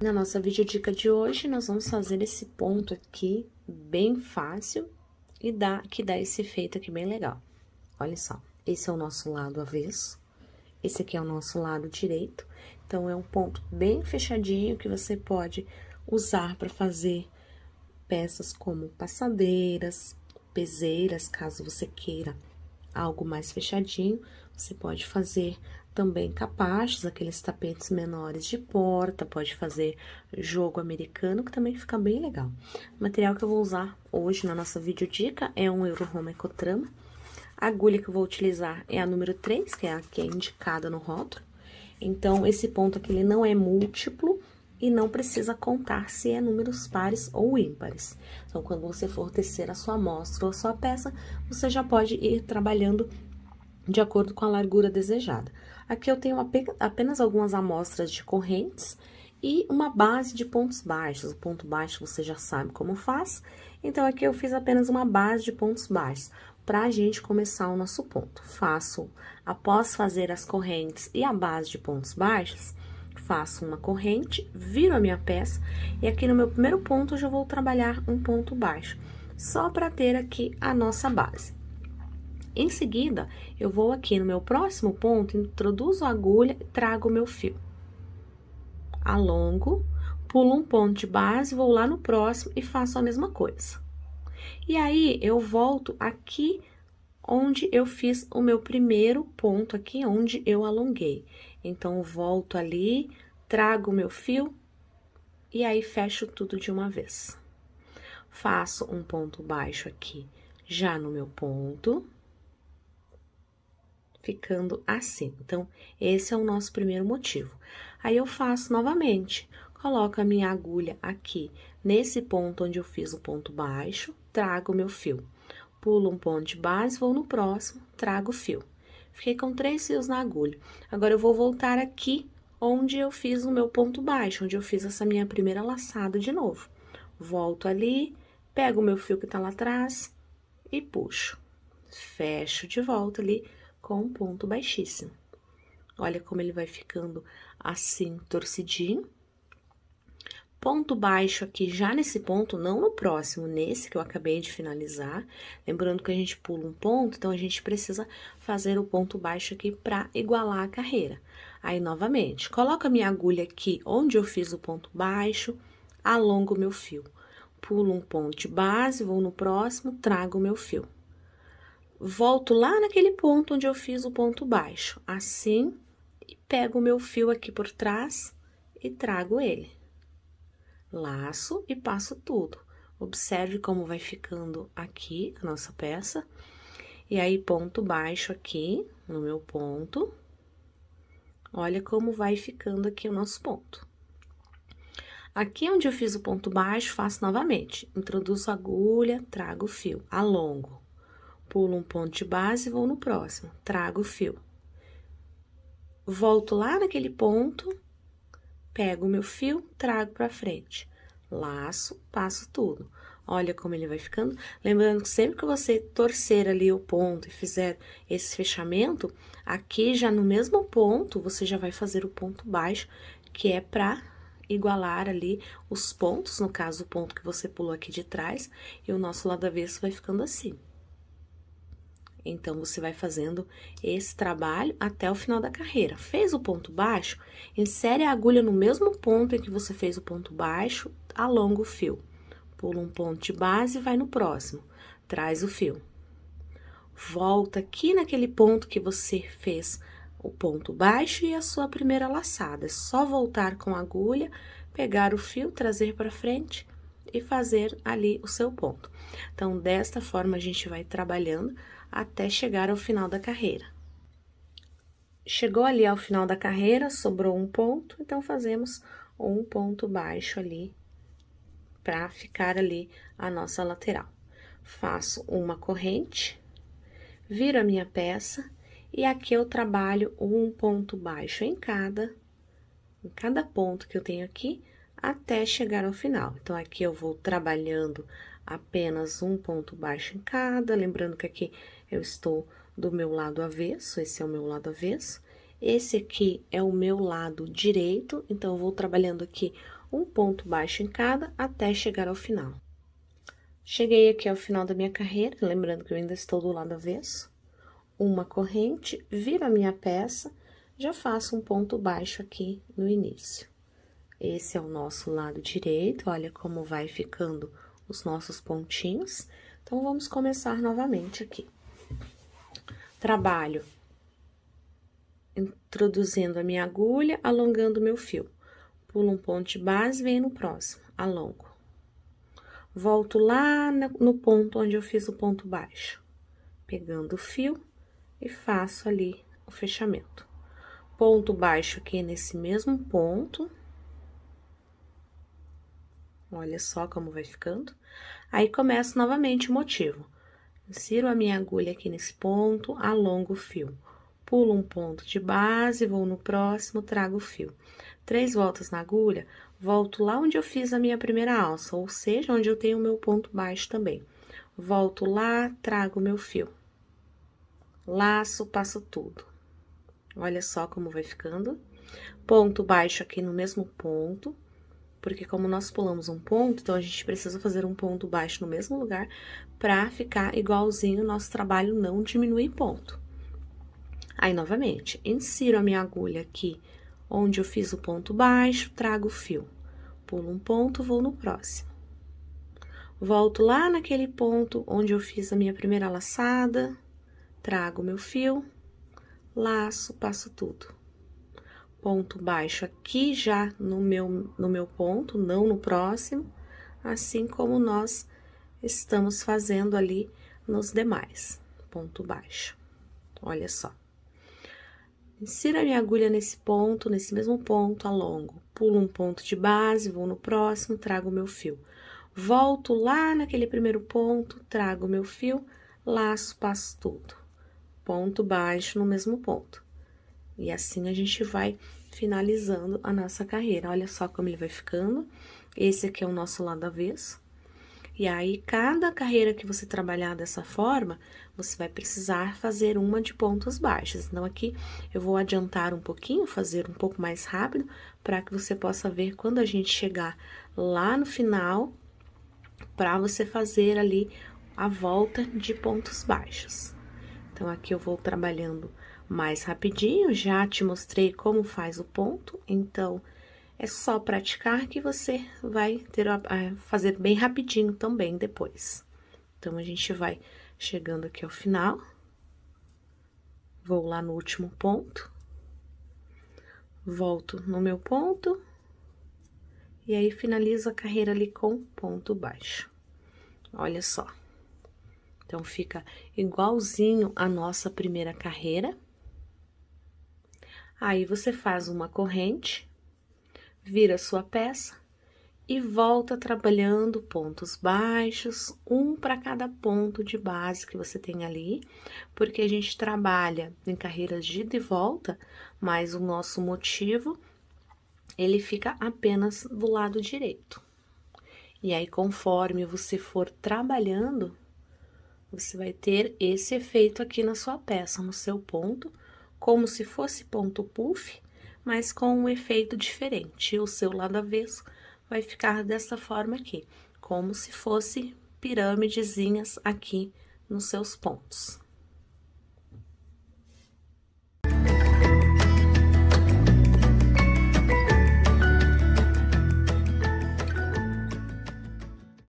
Na nossa videodica de hoje, nós vamos fazer esse ponto aqui, bem fácil, e que dá esse efeito aqui bem legal. Olha só, esse é o nosso lado avesso, esse aqui é o nosso lado direito. Então, é um ponto bem fechadinho que você pode usar para fazer peças como passadeiras, peseiras, caso você queira algo mais fechadinho. Você pode fazer também capachos, aqueles tapetes menores de porta, pode fazer jogo americano, que também fica bem legal. O material que eu vou usar hoje na nossa videodica é um Eurohome Ecotrama. A agulha que eu vou utilizar é a número 3, que é a que é indicada no rótulo. Então, esse ponto aqui, ele não é múltiplo e não precisa contar se é números pares ou ímpares. Então, quando você for tecer a sua amostra ou a sua peça, você já pode ir trabalhando de acordo com a largura desejada. Aqui eu tenho apenas algumas amostras de correntes e uma base de pontos baixos. O ponto baixo você já sabe como faz, então aqui eu fiz apenas uma base de pontos baixos, para a gente começar o nosso ponto. Após fazer as correntes e a base de pontos baixos, faço uma corrente, viro a minha peça, e aqui no meu primeiro ponto eu já vou trabalhar um ponto baixo, só para ter aqui a nossa base. Em seguida, eu vou aqui no meu próximo ponto, introduzo a agulha e trago o meu fio. Alongo, pulo um ponto de base, vou lá no próximo e faço a mesma coisa. E aí, eu volto aqui onde eu fiz o meu primeiro ponto aqui, onde eu alonguei. Então, eu volto ali, trago o meu fio e aí fecho tudo de uma vez. Faço um ponto baixo aqui, já no meu ponto, ficando assim. Então, esse é o nosso primeiro motivo. Aí, eu faço novamente, coloco a minha agulha aqui, nesse ponto onde eu fiz o ponto baixo, trago o meu fio. Pulo um ponto de base, vou no próximo, trago o fio. Fiquei com 3 fios na agulha. Agora, eu vou voltar aqui, onde eu fiz o meu ponto baixo, onde eu fiz essa minha primeira laçada de novo. Volto ali, pego o meu fio que tá lá atrás e puxo. Fecho de volta ali com um ponto baixíssimo. Olha como ele vai ficando assim, torcidinho. Ponto baixo aqui já nesse ponto, não no próximo, nesse que eu acabei de finalizar. Lembrando que a gente pula um ponto, então a gente precisa fazer o ponto baixo aqui para igualar a carreira. Aí, novamente, coloco a minha agulha aqui onde eu fiz o ponto baixo, alongo o meu fio. Pulo um ponto de base, vou no próximo, trago o meu fio. Volto lá naquele ponto onde eu fiz o ponto baixo, assim, e pego o meu fio aqui por trás e trago ele. Laço e passo tudo. Observe como vai ficando aqui a nossa peça. E aí, ponto baixo aqui no meu ponto. Olha como vai ficando aqui o nosso ponto. Aqui onde eu fiz o ponto baixo, faço novamente. Introduzo a agulha, trago o fio, alongo. Pulo um ponto de base e vou no próximo, trago o fio. Volto lá naquele ponto, pego o meu fio, trago pra frente. Laço, passo tudo. Olha como ele vai ficando. Lembrando que sempre que você torcer ali o ponto e fizer esse fechamento, aqui já no mesmo ponto, você já vai fazer o ponto baixo, que é pra igualar ali os pontos, no caso, o ponto que você pulou aqui de trás, e o nosso lado avesso vai ficando assim. Então, você vai fazendo esse trabalho até o final da carreira. Fez o ponto baixo, insere a agulha no mesmo ponto em que você fez o ponto baixo, alonga o fio. Pula um ponto de base e vai no próximo, traz o fio. Volta aqui naquele ponto que você fez o ponto baixo e a sua primeira laçada. É só voltar com a agulha, pegar o fio, trazer para frente e fazer ali o seu ponto. Então, desta forma, a gente vai trabalhando até chegar ao final da carreira. Chegou ali ao final da carreira, sobrou um ponto, então fazemos um ponto baixo ali, para ficar ali a nossa lateral. Faço uma corrente, viro a minha peça, e aqui eu trabalho um ponto baixo em cada ponto que eu tenho aqui, até chegar ao final. Então, aqui eu vou trabalhando apenas um ponto baixo em cada, lembrando que aqui eu estou do meu lado avesso, esse é o meu lado avesso. Esse aqui é o meu lado direito, então, eu vou trabalhando aqui um ponto baixo em cada até chegar ao final. Cheguei aqui ao final da minha carreira, lembrando que eu ainda estou do lado avesso. Uma corrente, viro a minha peça, já faço um ponto baixo aqui no início. Esse é o nosso lado direito, olha como vai ficando os nossos pontinhos. Então, vamos começar novamente aqui. Trabalho introduzindo a minha agulha, alongando o meu fio. Pulo um ponto de base, venho no próximo, alongo. Volto lá no ponto onde eu fiz o ponto baixo, pegando o fio e faço ali o fechamento. Ponto baixo aqui nesse mesmo ponto. Olha só como vai ficando. Aí, começo novamente o motivo. Insiro a minha agulha aqui nesse ponto, alongo o fio. Pulo um ponto de base, vou no próximo, trago o fio. 3 voltas na agulha, volto lá onde eu fiz a minha primeira alça, ou seja, onde eu tenho o meu ponto baixo também. Volto lá, trago o meu fio. Laço, passo tudo. Olha só como vai ficando. Ponto baixo aqui no mesmo ponto, porque como nós pulamos um ponto, então a gente precisa fazer um ponto baixo no mesmo lugar para ficar igualzinho o nosso trabalho, não diminuir ponto. Aí, novamente, insiro a minha agulha aqui, onde eu fiz o ponto baixo, trago o fio. Pulo um ponto, vou no próximo. Volto lá naquele ponto onde eu fiz a minha primeira laçada, trago o meu fio, laço, passo tudo. Ponto baixo aqui já no meu ponto, não no próximo, assim como nós estamos fazendo ali nos demais. Ponto baixo. Olha só. Insiro a minha agulha nesse ponto, nesse mesmo ponto, alongo. Pulo um ponto de base, vou no próximo, trago o meu fio. Volto lá naquele primeiro ponto, trago o meu fio, laço, passo tudo. Ponto baixo no mesmo ponto. E assim a gente vai finalizando a nossa carreira. Olha só como ele vai ficando. Esse aqui é o nosso lado avesso. E aí, cada carreira que você trabalhar dessa forma, você vai precisar fazer uma de pontos baixos. Então, aqui eu vou adiantar um pouquinho, fazer um pouco mais rápido, para que você possa ver quando a gente chegar lá no final, para você fazer ali a volta de pontos baixos. Então, aqui eu vou trabalhando mais rapidinho, já te mostrei como faz o ponto, então, é só praticar que você vai ter a fazer bem rapidinho também depois. Então, a gente vai chegando aqui ao final. Vou lá no último ponto. Volto no meu ponto. E aí, finalizo a carreira ali com ponto baixo. Olha só. Então, fica igualzinho a nossa primeira carreira. Aí, você faz uma corrente, vira a sua peça e volta trabalhando pontos baixos, um para cada ponto de base que você tem ali, porque a gente trabalha em carreiras de ida e volta, mas o nosso motivo, ele fica apenas do lado direito. E aí, conforme você for trabalhando, você vai ter esse efeito aqui na sua peça, no seu ponto, como se fosse ponto puff, mas com um efeito diferente. O seu lado avesso vai ficar dessa forma aqui, como se fosse pirâmidezinhas aqui nos seus pontos.